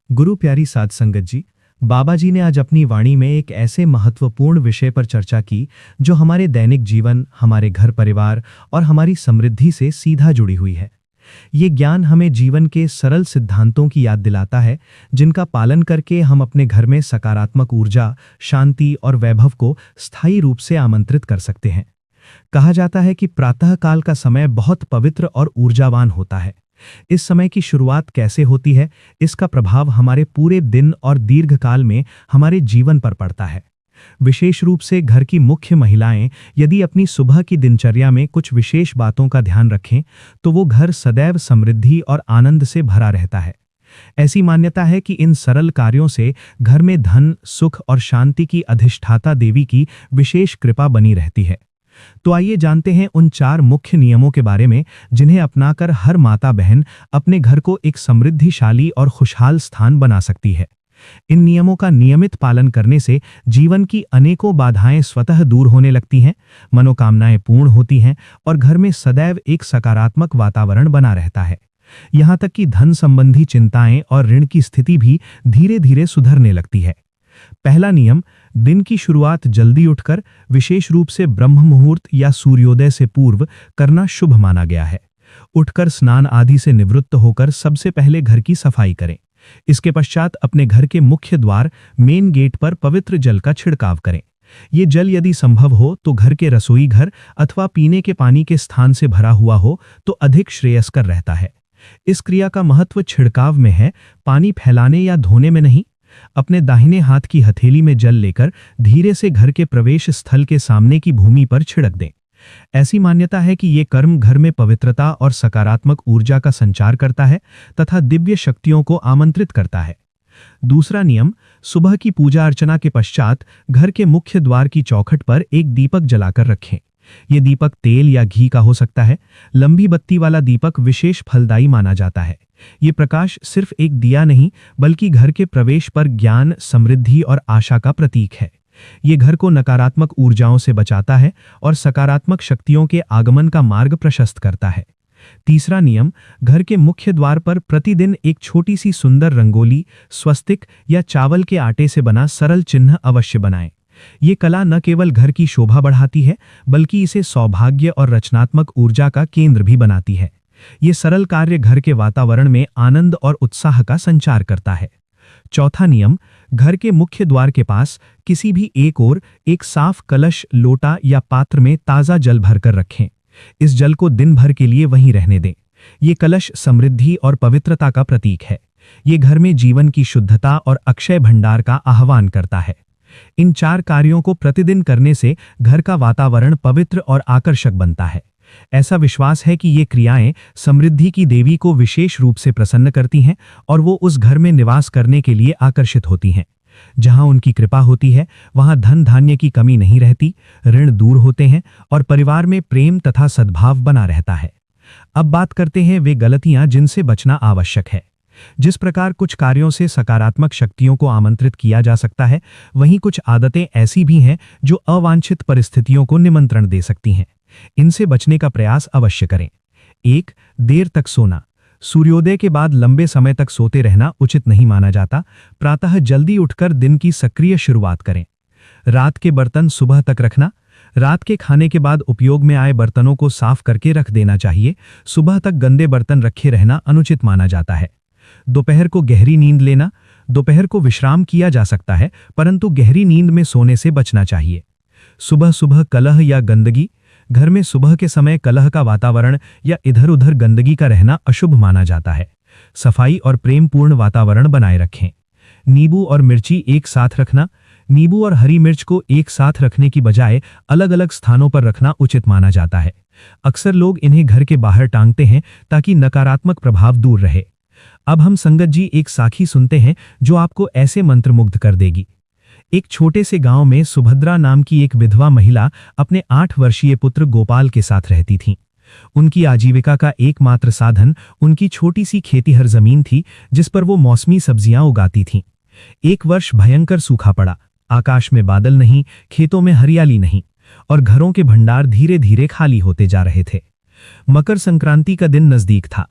गुरु प्यारी साध संगत जी, बाबा जी ने आज अपनी वाणी में एक ऐसे महत्वपूर्ण विषय पर चर्चा की जो हमारे दैनिक जीवन, हमारे घर परिवार और हमारी समृद्धि से सीधा जुड़ी हुई है। ये ज्ञान हमें जीवन के सरल सिद्धांतों की याद दिलाता है, जिनका पालन करके हम अपने घर में सकारात्मक ऊर्जा, शांति और वैभव को स्थायी रूप से आमंत्रित कर सकते हैं। कहा जाता है कि प्रातःकाल का समय बहुत पवित्र और ऊर्जावान होता है। इस समय की शुरुआत कैसे होती है, इसका प्रभाव हमारे पूरे दिन और दीर्घकाल में हमारे जीवन पर पड़ता है। विशेष रूप से घर की मुख्य महिलाएं यदि अपनी सुबह की दिनचर्या में कुछ विशेष बातों का ध्यान रखें, तो वो घर सदैव समृद्धि और आनंद से भरा रहता है। ऐसी मान्यता है कि इन सरल कार्यों से घर में धन, सुख और शांति की अधिष्ठाता देवी की विशेष कृपा बनी रहती है। तो आइए जानते हैं उन 4 मुख्य नियमों के बारे में जिन्हें अपनाकर हर माता बहन अपने घर को एक समृद्धिशाली और खुशहाल स्थान बना सकती है। इन नियमों का नियमित पालन करने से जीवन की अनेकों बाधाएं स्वतः दूर होने लगती हैं, मनोकामनाएं पूर्ण होती हैं और घर में सदैव एक सकारात्मक वातावरण बना रहता है। यहाँ तक कि धन संबंधी चिंताएं और ऋण की स्थिति भी धीरे धीरे सुधरने लगती है। पहला नियम, दिन की शुरुआत जल्दी उठकर, विशेष रूप से ब्रह्म मुहूर्त या सूर्योदय से पूर्व करना शुभ माना गया है। उठकर स्नान आदि से निवृत्त होकर सबसे पहले घर की सफाई करें। इसके पश्चात अपने घर के मुख्य द्वार मेन गेट पर पवित्र जल का छिड़काव करें। ये जल यदि संभव हो तो घर के रसोई घर अथवा पीने के पानी के स्थान से भरा हुआ हो तो अधिक श्रेयस्कर रहता है। इस क्रिया का महत्व छिड़काव में है, पानी फैलाने या धोने में नहीं। अपने दाहिने हाथ की हथेली में जल लेकर धीरे से घर के प्रवेश स्थल के सामने की भूमि पर छिड़क दें। ऐसी मान्यता है कि ये कर्म घर में पवित्रता और सकारात्मक ऊर्जा का संचार करता है तथा दिव्य शक्तियों को आमंत्रित करता है। दूसरा नियम, सुबह की पूजा अर्चना के पश्चात घर के मुख्य द्वार की चौखट पर एक दीपक जलाकर रखें। ये दीपक तेल या घी का हो सकता है। लंबी बत्ती वाला दीपक विशेष फलदायी माना जाता है। ये प्रकाश सिर्फ एक दिया नहीं, बल्कि घर के प्रवेश पर ज्ञान, समृद्धि और आशा का प्रतीक है। ये घर को नकारात्मक ऊर्जाओं से बचाता है और सकारात्मक शक्तियों के आगमन का मार्ग प्रशस्त करता है। तीसरा नियम, घर के मुख्य द्वार पर प्रतिदिन एक छोटी सी सुंदर रंगोली, स्वस्तिक या चावल के आटे से बना सरल चिन्ह अवश्य बनाएं। ये कला न केवल घर की शोभा बढ़ाती है, बल्कि इसे सौभाग्य और रचनात्मक ऊर्जा का केंद्र भी बनाती है। ये सरल कार्य घर के वातावरण में आनंद और उत्साह का संचार करता है। चौथा नियम, घर के मुख्य द्वार के पास किसी भी एक ओर एक साफ कलश, लोटा या पात्र में ताज़ा जल भरकर रखें। इस जल को दिन भर के लिए वहीं रहने दें। ये कलश समृद्धि और पवित्रता का प्रतीक है। ये घर में जीवन की शुद्धता और अक्षय भंडार का आह्वान करता है। इन 4 कार्यों को प्रतिदिन करने से घर का वातावरण पवित्र और आकर्षक बनता है। ऐसा विश्वास है कि ये क्रियाएं समृद्धि की देवी को विशेष रूप से प्रसन्न करती हैं और वो उस घर में निवास करने के लिए आकर्षित होती हैं। जहां उनकी कृपा होती है, वहां धन धान्य की कमी नहीं रहती, ऋण दूर होते हैं और परिवार में प्रेम तथा सद्भाव बना रहता है। अब बात करते हैं वे गलतियां जिनसे बचना आवश्यक है। जिस प्रकार कुछ कार्यों से सकारात्मक शक्तियों को आमंत्रित किया जा सकता है, वहीं कुछ आदतें ऐसी भी हैं जो अवांछित परिस्थितियों को निमंत्रण दे सकती हैं। इनसे बचने का प्रयास अवश्य करें। 1. देर तक सोना। सूर्योदय के बाद लंबे समय तक सोते रहना उचित नहीं माना जाता। प्रातः जल्दी उठकर दिन की सक्रिय शुरुआत करें। रात के बर्तन सुबह तक रखना। रात के खाने के बाद उपयोग में आए बर्तनों को साफ करके रख देना चाहिए। सुबह तक गंदे बर्तन रखे रहना अनुचित माना जाता है। दोपहर को गहरी नींद लेना। दोपहर को विश्राम किया जा सकता है, परंतु गहरी नींद में सोने से बचना चाहिए। सुबह सुबह कलह या गंदगी। घर में सुबह के समय कलह का वातावरण या इधर-उधर गंदगी का रहना अशुभ माना जाता है। सफाई और प्रेमपूर्ण वातावरण बनाए रखें। नींबू और मिर्ची एक साथ रखना। नींबू और हरी मिर्च को एक साथ रखने की बजाय अलग-अलग स्थानों पर रखना उचित माना जाता है। अक्सर लोग इन्हें घर के बाहर टांगते हैं ताकि नकारात्मक प्रभाव दूर रहे। अब हम संगत जी एक साखी सुनते हैं जो आपको ऐसे मंत्रमुग्ध कर देगी। एक छोटे से गांव में सुभद्रा नाम की एक विधवा महिला अपने 8 वर्षीय पुत्र गोपाल के साथ रहती थीं। उनकी आजीविका का एकमात्र साधन उनकी छोटी सी खेतीहर जमीन थी, जिस पर वो मौसमी सब्जियां उगाती थीं। एक वर्ष भयंकर सूखा पड़ा। आकाश में बादल नहीं, खेतों में हरियाली नहीं और घरों के भंडार धीरे धीरे खाली होते जा रहे थे। मकर संक्रांति का दिन नजदीक था।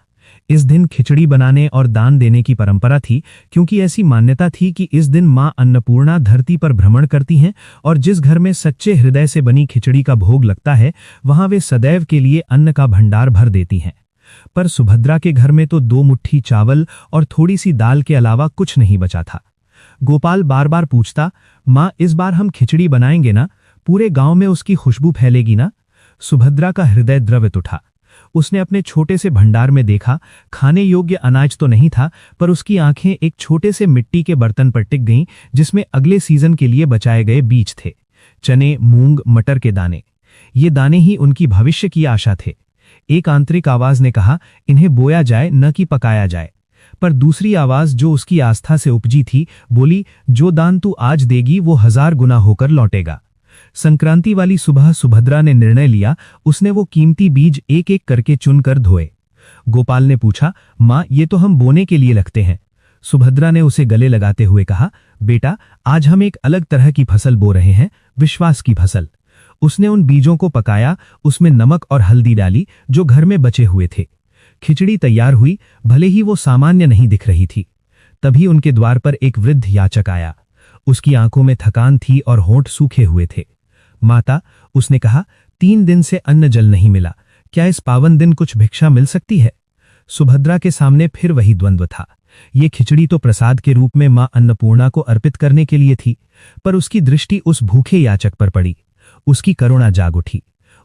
इस दिन खिचड़ी बनाने और दान देने की परंपरा थी, क्योंकि ऐसी मान्यता थी कि इस दिन मां अन्नपूर्णा धरती पर भ्रमण करती हैं और जिस घर में सच्चे हृदय से बनी खिचड़ी का भोग लगता है, वहां वे सदैव के लिए अन्न का भंडार भर देती हैं। पर सुभद्रा के घर में तो 2 मुट्ठी चावल और थोड़ी सी दाल के अलावा कुछ नहीं बचा था। गोपाल बार बार पूछता, मां इस बार हम खिचड़ी बनाएंगे ना? पूरे गांव में उसकी खुशबू फैलेगी ना? सुभद्रा का हृदय द्रवित उठा। उसने अपने छोटे से भंडार में देखा, खाने योग्य अनाज तो नहीं था, पर उसकी आंखें एक छोटे से मिट्टी के बर्तन पर टिक गईं जिसमें अगले सीजन के लिए बचाए गए बीज थे। चने, मूंग, मटर के दाने। ये दाने ही उनकी भविष्य की आशा थे। एक आंतरिक आवाज ने कहा, इन्हें बोया जाए न कि पकाया जाए। पर दूसरी आवाज जो उसकी आस्था से उपजी थी, बोली, जो दान तू आज देगी वो 1000 गुना होकर लौटेगा। संक्रांति वाली सुबह सुभद्रा ने निर्णय लिया। उसने वो कीमती बीज एक एक करके चुनकर धोए। गोपाल ने पूछा, मां ये तो हम बोने के लिए लगते हैं। सुभद्रा ने उसे गले लगाते हुए कहा, बेटा आज हम एक अलग तरह की फसल बो रहे हैं, विश्वास की फसल। उसने उन बीजों को पकाया, उसमें नमक और हल्दी डाली जो घर में बचे हुए थे। खिचड़ी तैयार हुई, भले ही वो सामान्य नहीं दिख रही थी। तभी उनके द्वार पर एक वृद्ध याचक आया। उसकी आंखों में थकान थी और होंठ सूखे हुए थे। माता, उसने कहा, 3 दिन से अन्न जल नहीं मिला, क्या इस पावन दिन कुछ भिक्षा मिल सकती है? सुभद्रा के सामने फिर वही द्वंद्व था। ये खिचड़ी तो प्रसाद के रूप में मां अन्नपूर्णा को अर्पित करने के लिए थी, पर उसकी दृष्टि उस भूखे याचक पर पड़ी। उसकी करुणा जाग उठी।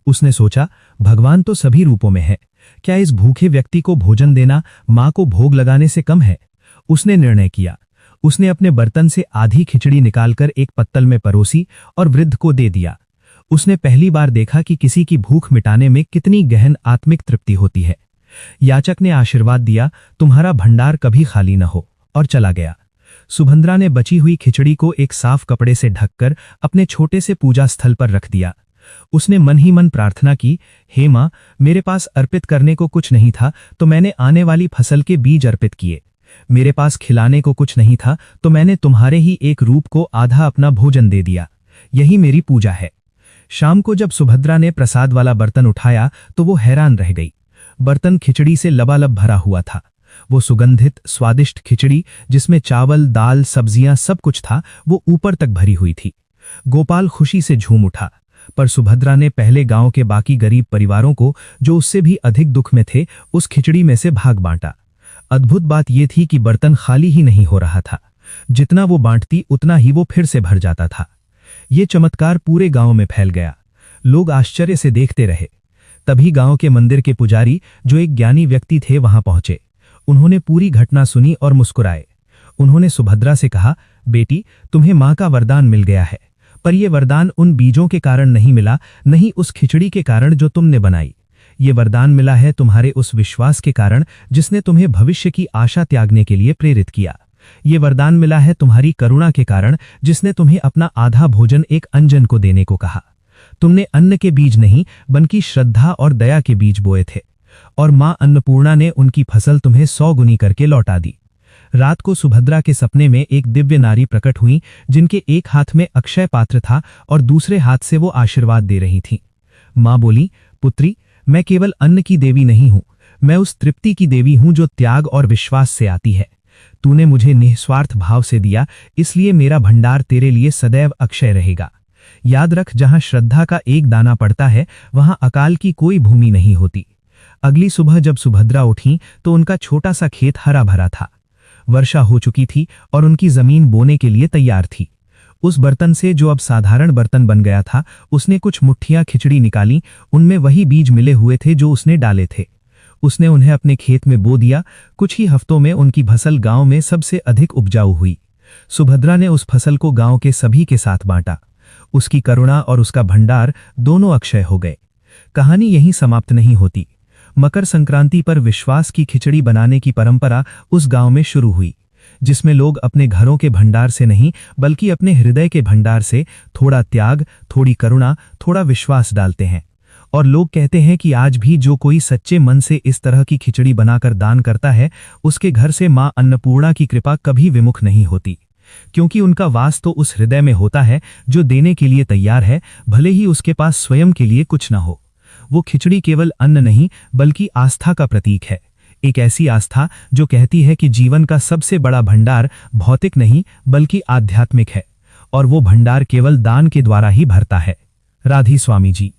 उसने सोचा, भगवान तो सभी रूपों में है, क्या इस भूखे व्यक्ति को भोजन देना मां को भोग लगाने से कम है? उसने निर्णय किया। उसने अपने बर्तन से आधी खिचड़ी निकालकर एक पत्तल में परोसी और वृद्ध को दे दिया। उसने पहली बार देखा कि किसी की भूख मिटाने में कितनी गहन आत्मिक तृप्ति होती है। याचक ने आशीर्वाद दिया, तुम्हारा भंडार कभी खाली न हो, और चला गया। सुभद्रा ने बची हुई खिचड़ी को एक साफ कपड़े से ढककर अपने छोटे से पूजा स्थल पर रख दिया। उसने मन ही मन प्रार्थना की, हे मां, मेरे पास अर्पित करने को कुछ नहीं था तो मैंने आने वाली फसल के बीज अर्पित किए। मेरे पास खिलाने को कुछ नहीं था तो मैंने तुम्हारे ही एक रूप को आधा अपना भोजन दे दिया। यही मेरी पूजा है। शाम को जब सुभद्रा ने प्रसाद वाला बर्तन उठाया तो वो हैरान रह गई। बर्तन खिचड़ी से लबालब भरा हुआ था। वो सुगंधित स्वादिष्ट खिचड़ी जिसमें चावल, दाल, सब्जियां सब कुछ था, वो ऊपर तक भरी हुई थी। गोपाल खुशी से झूम उठा, पर सुभद्रा ने पहले गांव के बाकी गरीब परिवारों को, जो उससे भी अधिक दुख में थे, उस खिचड़ी में से भाग बांटा। अद्भुत बात यह थी कि बर्तन खाली ही नहीं हो रहा था। जितना वो बांटती उतना ही वो फिर से भर जाता था। ये चमत्कार पूरे गांव में फैल गया। लोग आश्चर्य से देखते रहे। तभी गांव के मंदिर के पुजारी, जो एक ज्ञानी व्यक्ति थे, वहां पहुंचे। उन्होंने पूरी घटना सुनी और मुस्कुराए। उन्होंने सुभद्रा से कहा, बेटी, तुम्हें मां का वरदान मिल गया है, पर यह वरदान उन बीजों के कारण नहीं मिला, नहीं उस खिचड़ी के कारण जो तुमने बनाई। ये वरदान मिला है तुम्हारे उस विश्वास के कारण जिसने तुम्हें भविष्य की आशा त्यागने के लिए प्रेरित किया। ये वरदान मिला है तुम्हारी करुणा के कारण जिसने तुम्हें अपना आधा भोजन एक अंजन को देने को कहा। तुमने अन्न के बीज नहीं बल्कि श्रद्धा और दया के बीज बोए थे, और मां अन्नपूर्णा ने उनकी फसल तुम्हें 100 गुनी करके लौटा दी। रात को सुभद्रा के सपने में एक दिव्य नारी प्रकट हुई, जिनके एक हाथ में अक्षय पात्र था और दूसरे हाथ से वो आशीर्वाद दे रही थी। मां बोली, पुत्री, मैं केवल अन्न की देवी नहीं हूं, मैं उस तृप्ति की देवी हूं जो त्याग और विश्वास से आती है। तूने मुझे निस्वार्थ भाव से दिया, इसलिए मेरा भंडार तेरे लिए सदैव अक्षय रहेगा। याद रख, जहां श्रद्धा का एक दाना पड़ता है वहां अकाल की कोई भूमि नहीं होती। अगली सुबह जब सुभद्रा उठी तो उनका छोटा सा खेत हरा भरा था। वर्षा हो चुकी थी और उनकी जमीन बोने के लिए तैयार थी। उस बर्तन से, जो अब साधारण बर्तन बन गया था, उसने कुछ मुट्ठियां खिचड़ी निकाली। उनमें वही बीज मिले हुए थे जो उसने डाले थे। उसने उन्हें अपने खेत में बो दिया। कुछ ही हफ्तों में उनकी फसल गांव में सबसे अधिक उपजाऊ हुई। सुभद्रा ने उस फसल को गांव के सभी के साथ बांटा। उसकी करुणा और उसका भंडार दोनों अक्षय हो गए। कहानी यहीं समाप्त नहीं होती। मकर संक्रांति पर विश्वास की खिचड़ी बनाने की परंपरा उस गांव में शुरू हुई, जिसमें लोग अपने घरों के भंडार से नहीं बल्कि अपने हृदय के भंडार से थोड़ा त्याग, थोड़ी करुणा, थोड़ा विश्वास डालते हैं। और लोग कहते हैं कि आज भी जो कोई सच्चे मन से इस तरह की खिचड़ी बनाकर दान करता है, उसके घर से मां अन्नपूर्णा की कृपा कभी विमुख नहीं होती, क्योंकि उनका वास तो उस हृदय में होता है जो देने के लिए तैयार है, भले ही उसके पास स्वयं के लिए कुछ न हो। वो खिचड़ी केवल अन्न नहीं बल्कि आस्था का प्रतीक है। एक ऐसी आस्था जो कहती है कि जीवन का सबसे बड़ा भंडार भौतिक नहीं बल्कि आध्यात्मिक है और वो भंडार केवल दान के द्वारा ही भरता है। राधी स्वामी जी।